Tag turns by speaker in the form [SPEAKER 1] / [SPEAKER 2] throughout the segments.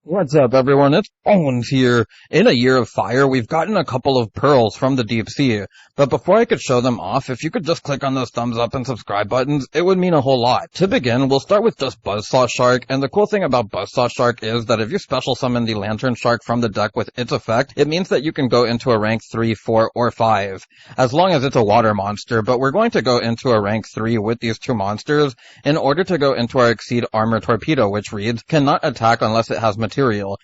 [SPEAKER 1] What's up, everyone? It's Bones here. In a year of fire, we've gotten a couple of pearls from the deep sea. But before I could show them off, if you could just click on those thumbs up and subscribe buttons, it would mean a whole lot. To begin, we'll start with just Buzzsaw Shark, and the cool thing about Buzzsaw Shark is that if you special summon the Lantern Shark from the deck with its effect, it means that you can go into a rank 3, 4, or 5, as long as it's a water monster, but we're going to go into a rank 3 with these two monsters in order to go into our Exceed Armor Torpedo, which reads, cannot attack unless it has material.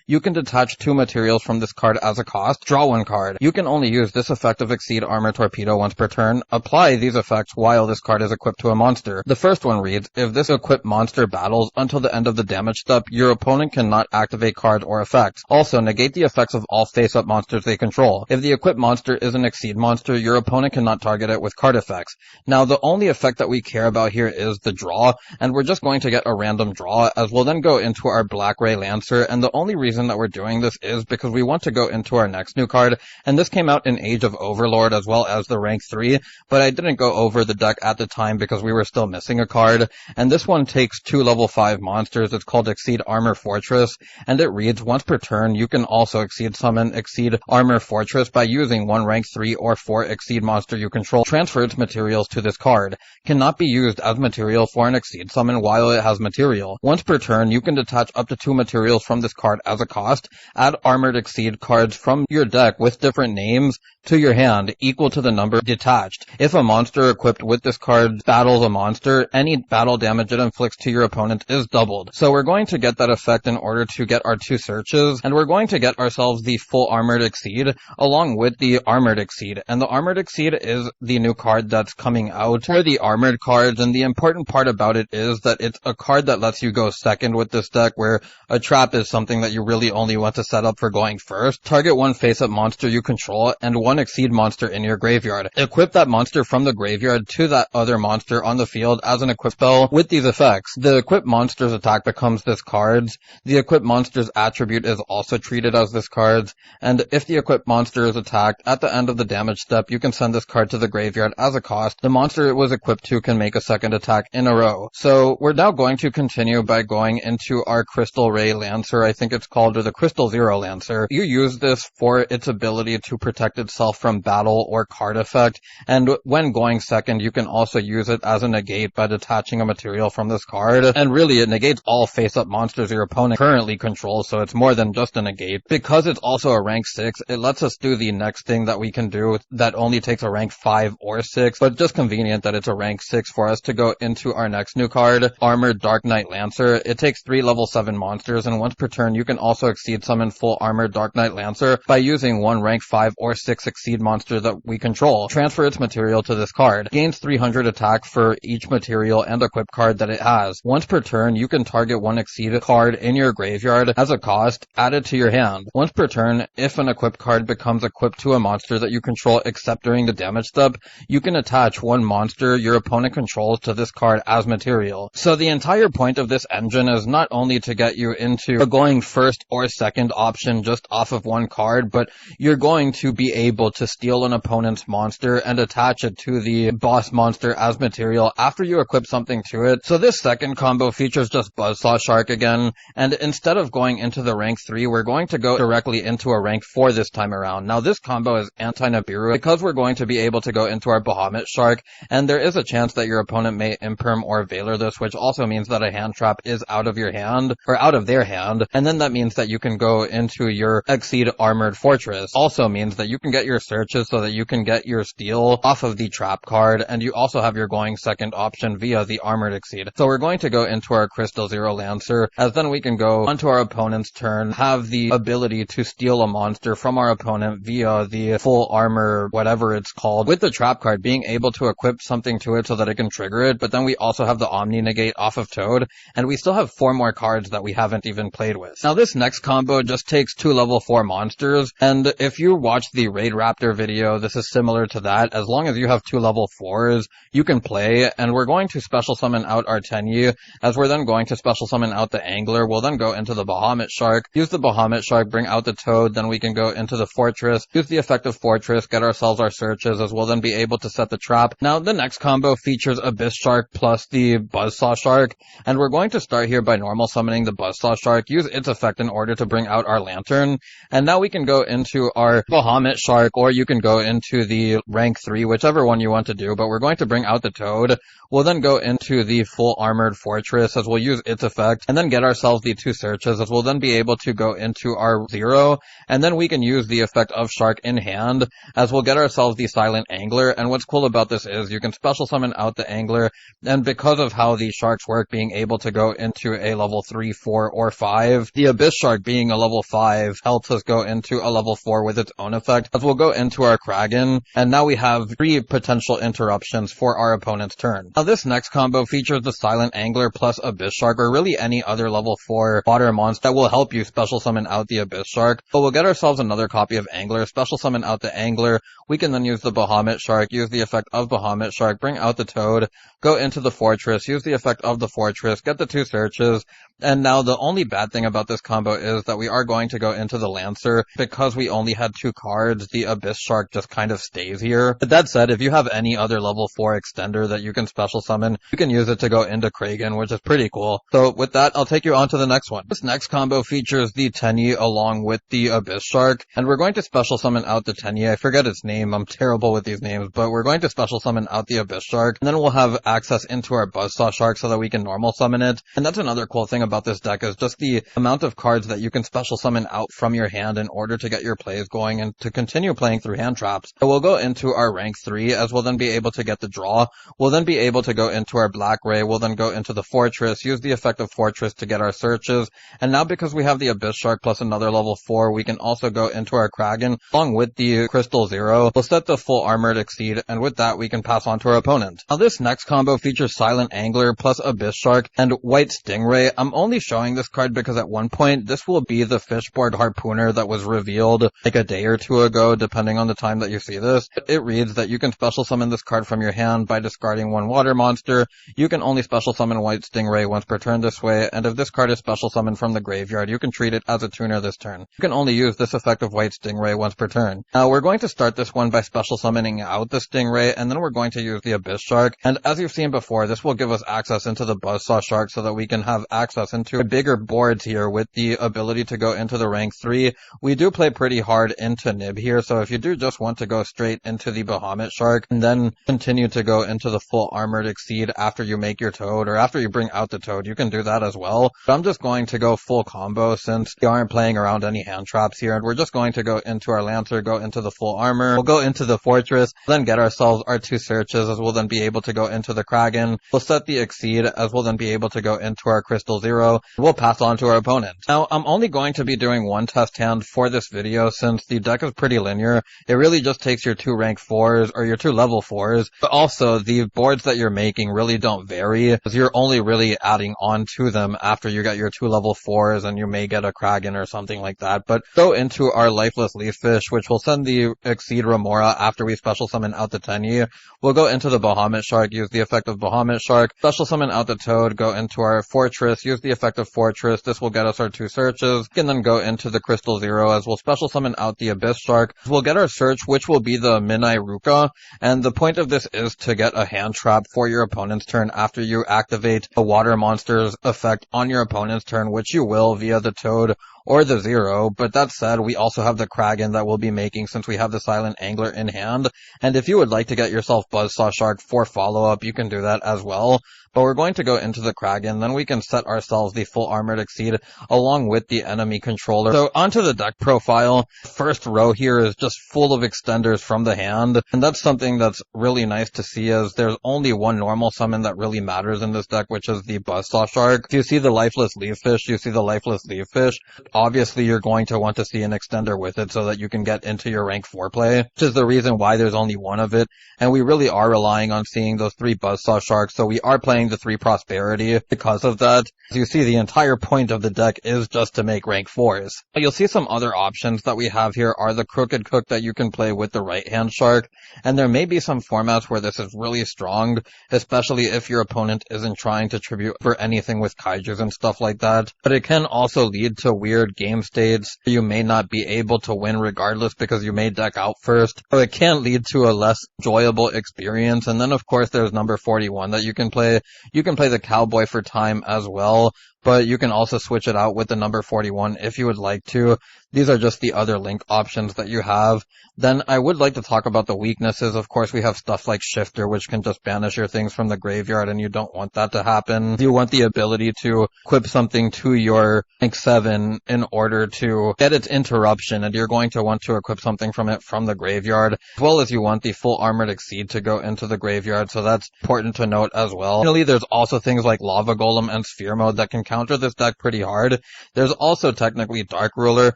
[SPEAKER 1] You can detach 2 materials from this card as a cost, draw 1 card. You can only use this effect of Exceed Armor Torpedo once per turn. Apply these effects while this card is equipped to a monster. The first one reads, if this equipped monster battles until the end of the damage step, your opponent cannot activate cards or effects. Also, negate the effects of all face-up monsters they control. If the equipped monster is an Exceed monster, your opponent cannot target it with card effects. Now, the only effect that we care about here is the draw, and we're just going to get a random draw, as we'll then go into our Black Ray Lancer, and the only reason that we're doing this is because we want to go into our next new card, and this came out in Age of Overlord as well as the rank 3, but I didn't go over the deck at the time because we were still missing a card, and this one takes 2 level 5 monsters. It's called Exceed Armor Fortress, and it reads, once per turn, you can also Exceed Summon Exceed Armor Fortress by using 1 rank 3 or 4 Exceed monster you control. Transfer its materials to this card. Cannot be used as material for an Exceed summon while it has material. Once per turn, you can detach up to 2 materials from this card as a cost. Add Armored Exceed cards from your deck with different names to your hand equal to the number detached. If a monster equipped with this card battles a monster, any battle damage it inflicts to your opponent is doubled. So we're going to get that effect in order to get our 2 searches, and we're going to get ourselves the full Armored Exceed along with the Armored Exceed. And the Armored Exceed is the new card that's coming out for the armored cards, and the important part about it is that it's a card that lets you go second with this deck, where a trap is something that you really only want to set up for going first. Target 1 face-up monster you control and 1 Exceed monster in your graveyard. Equip that monster from the graveyard to that other monster on the field as an equip spell with these effects. The equipped monster's attack becomes this card's. The equipped monster's attribute is also treated as this card's. And if the equipped monster is attacked, at the end of the damage step, you can send this card to the graveyard as a cost. The monster it was equipped to can make a second attack in a row. So we're now going to continue by going into our Crystal Ray Lancer, I think it's called, or the Crystal Zero Lancer. You use this for its ability to protect itself from battle or card effect, and when going second, you can also use it as a negate by detaching a material from this card, and really it negates all face-up monsters your opponent currently controls, so it's more than just a negate. Because it's also a rank 6, it lets us do the next thing that we can do that only takes a rank 5 or 6, but just convenient that it's a rank 6 for us to go into our next new card, Armored Dark Knight Lancer. It takes 3 level 7 monsters, and once per turn, you can also Exceed Summon full Armored Dark Knight Lancer by using 1 rank 5 or 6 Exceed monster that we control. Transfer its material to this card. Gains 300 attack for each material and equip card that it has. Once per turn, you can target 1 Exceed card in your graveyard as a cost, add it to your hand. Once per turn, if an equipped card becomes equipped to a monster that you control except during the damage step, you can attach 1 monster your opponent controls to this card as material. So the entire point of this engine is not only to get you into a going first or second option just off of 1 card, but you're going to be able to steal an opponent's monster and attach it to the boss monster as material after you equip something to it. So this second combo features just Buzzsaw Shark again, and instead of going into the rank 3, we're going to go directly into a rank 4 this time around. Now this combo is anti-Nibiru because we're going to be able to go into our Bahamut Shark, and there is a chance that your opponent may Imperm or Veiler this, which also means that a hand trap is out of your hand, or out of their hand, and then that means that you can go into your Exceed Armored Fortress. Also means that you can get your searches so that you can get your steal off of the trap card, and you also have your going second option via the Armored Exceed. So we're going to go into our Crystal Zero Lancer, as then we can go onto our opponent's turn, have the ability to steal a monster from our opponent via the full armor, whatever it's called, with the trap card, being able to equip something to it so that it can trigger it, but then we also have the Omni Negate off of Toad, and we still have 4 more cards that we haven't even played with. Now this next combo just takes 2 level 4 monsters, and if you watch the Raid Raptor video, this is similar to that. As long as you have 2 level 4s, you can play, and we're going to special summon out our Tenyi, as we're then going to special summon out the Angler. We'll then go into the Bahamut Shark, use the Bahamut Shark, bring out the Toad, then we can go into the Fortress, use the effect of Fortress, get ourselves our searches, as we'll then be able to set the trap. Now the next combo features Abyss Shark plus the Buzzsaw Shark, and we're going to start here by normal summoning the Buzzsaw Shark, use its effect in order to bring out our Lantern. And now we can go into our Bahamut Shark, or you can go into the rank 3, whichever one you want to do, but we're going to bring out the Toad. We'll then go into the full armored fortress as we'll use its effect, and then get ourselves the 2 searches as we'll then be able to go into our 0, and then we can use the effect of Shark in hand as we'll get ourselves the Silent Angler. And what's cool about this is you can special summon out the Angler, and because of how the Sharks work, being able to go into a level 3, 4, or 5, the Abyss Shark being a level 5 helps us go into a level 4 with its own effect as we'll go into our Kraken, and now we have 3 potential interruptions for our opponent's turn. Now this next combo features the Silent Angler plus Abyss Shark, or really any other level 4 water monster that will help you special summon out the Abyss Shark. But we'll get ourselves another copy of Angler, special summon out the Angler. We can then use the Bahamut Shark, use the effect of Bahamut Shark, bring out the Toad, go into the fortress, use the effect of the fortress, get the 2 searches. And now the only bad thing about this combo is that we are going to go into the Lancer. Because we only had 2 cards, the Abyss Shark just kind of stays here. But that said, if you have any other level 4 extender that you can special summon, you can use it to go into Kraken, which is pretty cool. So with that, I'll take you on to the next one. This next combo features the Tenyi along with the Abyss Shark, and we're going to special summon out the Tenyi. I forget its name, I'm terrible with these names, but we're going to special summon out the Abyss Shark, and then we'll have access into our Buzzsaw Shark so that we can normal summon it. And that's another cool thing about this deck is just the amount of cards that you can special summon out from your hand in order to get your plays going and to continue playing through hand traps. So we'll go into our rank 3 as we'll then be able to get the draw. We'll then be able to go into our Black Ray. We'll then go into the Fortress, use the effect of Fortress to get our searches. And now because we have the Abyss Shark plus another level 4, we can also go into our Kraken along with the Crystal 0. We'll set the full armored exceed, and with that we can pass on to our opponent. Now this next combo features Silent Angler plus Abyss Shark and White Stingray. I'm only showing this card because at one point this will be the Fishboard Harpooner that was revealed like a day or 2 ago, depending on the time that you see this. It reads that you can special summon this card from your hand by discarding 1 water monster. You can only special summon White Stingray once per turn this way, and if this card is special summoned from the graveyard, you can treat it as a tuner this turn. You can only use this effect of White Stingray once per turn. Now we're going to start this one by special summoning out the Stingray, and then we're going to use the Abyss Shark. And as you've seen before, this will give us access into the Buzzsaw Shark so that we can have access into bigger boards here with the ability to go into the rank 3. We do play pretty hard into Nib here, so if you do just want to go straight into the Bahamut Shark and then continue to go into the full armored exceed after you make your Toad, or after you bring out the Toad, you can do that as well. But I'm just going to go full combo since we aren't playing around any hand traps here, and we're just going to go into our Lancer, go into the full armor, we'll go into the Fortress, then get ourselves our 2 searches as we'll then be able to go into the Kraken. We'll set the exceed as we'll then be able to go into our Crystal 0. We'll pass on to our opponent. Now I'm only going to be doing 1 test hand for this video since the deck is pretty linear. It really just takes your 2 rank 4s or your 2 level 4s, but also the boards that you're making really don't vary because you're only really adding on to them after you get your 2 level 4s and you may get a Kraken or something like that. But go into our Lifeless Leaffish, which will send the Exceed Remora after we special summon out the Tenyi. We'll go into the Bahamut Shark, use the effect of Bahamut Shark, special summon out the Toad, go into our Fortress, use the effect of Fortress. This will get us our 2 searches. We can then go into the Crystal 0 as we'll special summon out the Abyss Shark. We'll get our search, which will be the Minai Ruka, and the point of this is to get a hand trap for your opponent's turn after you activate a water monster's effect on your opponent's turn, which you will via the Toad or the 0, but that said, we also have the Kraken that we'll be making since we have the Silent Angler in hand, and if you would like to get yourself Buzzsaw Shark for follow-up, you can do that as well. But we're going to go into the Kraken, then we can set ourselves the full armored exceed along with the enemy controller. So onto the deck profile. First row here is just full of extenders from the hand, and that's something that's really nice to see as there's only 1 normal summon that really matters in this deck, which is the Buzzsaw Shark. If you see the Lifeless Leaffish, you see the Lifeless Leaffish. Obviously you're going to want to see an extender with it so that you can get into your rank 4 play, which is the reason why there's only 1 of it, and we really are relying on seeing those 3 Buzzsaw Sharks, so we are playing the 3 Prosperity because of that. As you see, the entire point of the deck is just to make rank 4s. You'll see some other options that we have here are the Crooked Cook that you can play with the right hand shark, and there may be some formats where this is really strong, especially if your opponent isn't trying to tribute for anything with kaijus and stuff like that, but it can also lead to weird game states. You may not be able to win regardless because you may deck out first, so it can lead to a less enjoyable experience. And then of course there's number 41 that you can play. You can play the Cowboy for time as well, but you can also switch it out with the number 41 if you would like to. These are just the other link options that you have. Then I would like to talk about the weaknesses. Of course, we have stuff like Shifter, which can just banish your things from the graveyard, and you don't want that to happen. You want the ability to equip something to your rank 7 in order to get its interruption, and you're going to want to equip something from it from the graveyard, as well as you want the full armored Exceed to go into the graveyard, so that's important to note as well. Finally, there's also things like Lava Golem and Sphere Mode that can counter this deck pretty hard. There's also technically Dark Ruler.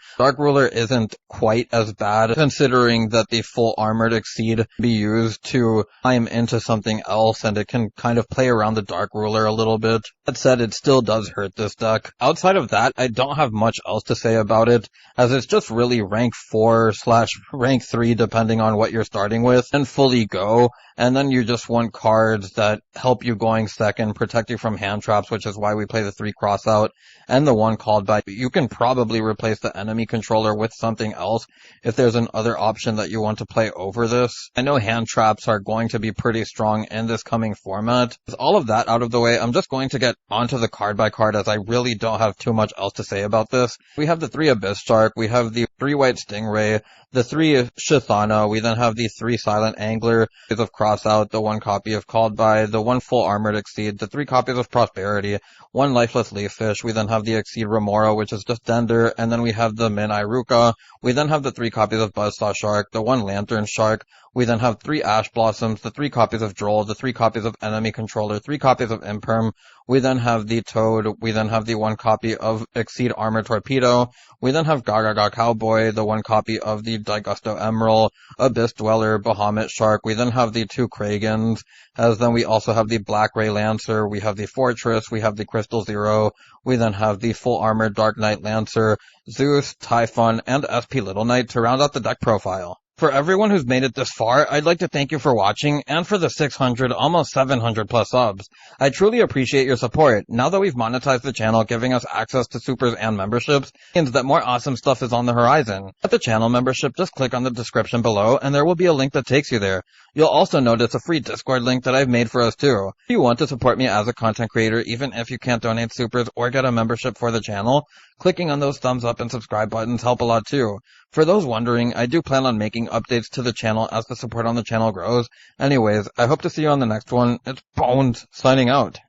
[SPEAKER 1] Dark Ruler isn't quite as bad, considering that the full armored Exceed can be used to climb into something else, and it can kind of play around the Dark Ruler a little bit. That said, it still does hurt this deck. Outside of that, I don't have much else to say about it, as it's just really rank 4/rank 3 depending on what you're starting with, and fully go. And then you just want cards that help you going second, protect you from hand traps, which is why we play the 3 crossout, and the 1 called by. You can probably replace the enemy controller with something else if there's another option that you want to play over this. I know hand traps are going to be pretty strong in this coming format. With all of that out of the way, I'm just going to get onto the card by card, as I really don't have too much else to say about this. We have the 3 Abyss Shark, we have the 3 White Stingray, the 3 Shithana, we then have the 3 Silent Angler, of Crossout, the 1 copy of Called By, the 1 Full Armored Exceed, the 3 copies of Prosperity, 1 Lifeless Leaffish, we then have the Exceed Remora, which is just Dender, and then we have the Min Iruka, we then have the 3 copies of Buzzsaw Shark, the 1 Lantern Shark, we then have 3 Ash Blossoms, the 3 copies of Droll, the 3 copies of Enemy Controller, 3 copies of Imperm, we then have the Toad, we then have the 1 copy of Exceed Armor Torpedo, we then have Gaga Cowboy, the 1 copy of the Digusto Emerald, Abyss Dweller, Bahamut Shark, we then have the 2 Kragans, as then we also have the Black Ray Lancer, we have the Fortress, we have the Crystal Zero, we then have the Full Armor Dark Knight Lancer, Zeus, Typhon, and SP Little Knight to round out the deck profile. For everyone who's made it this far, I'd like to thank you for watching, and for the 600, almost 700 plus subs. I truly appreciate your support. Now that we've monetized the channel, giving us access to supers and memberships, means that more awesome stuff is on the horizon. At the channel membership, just click on the description below, and there will be a link that takes you there. You'll also notice a free Discord link that I've made for us too. If you want to support me as a content creator, even if you can't donate supers or get a membership for the channel, clicking on those thumbs up and subscribe buttons help a lot too. For those wondering, I do plan on making updates to the channel as the support on the channel grows. Anyways, I hope to see you on the next one. It's Bones, signing out.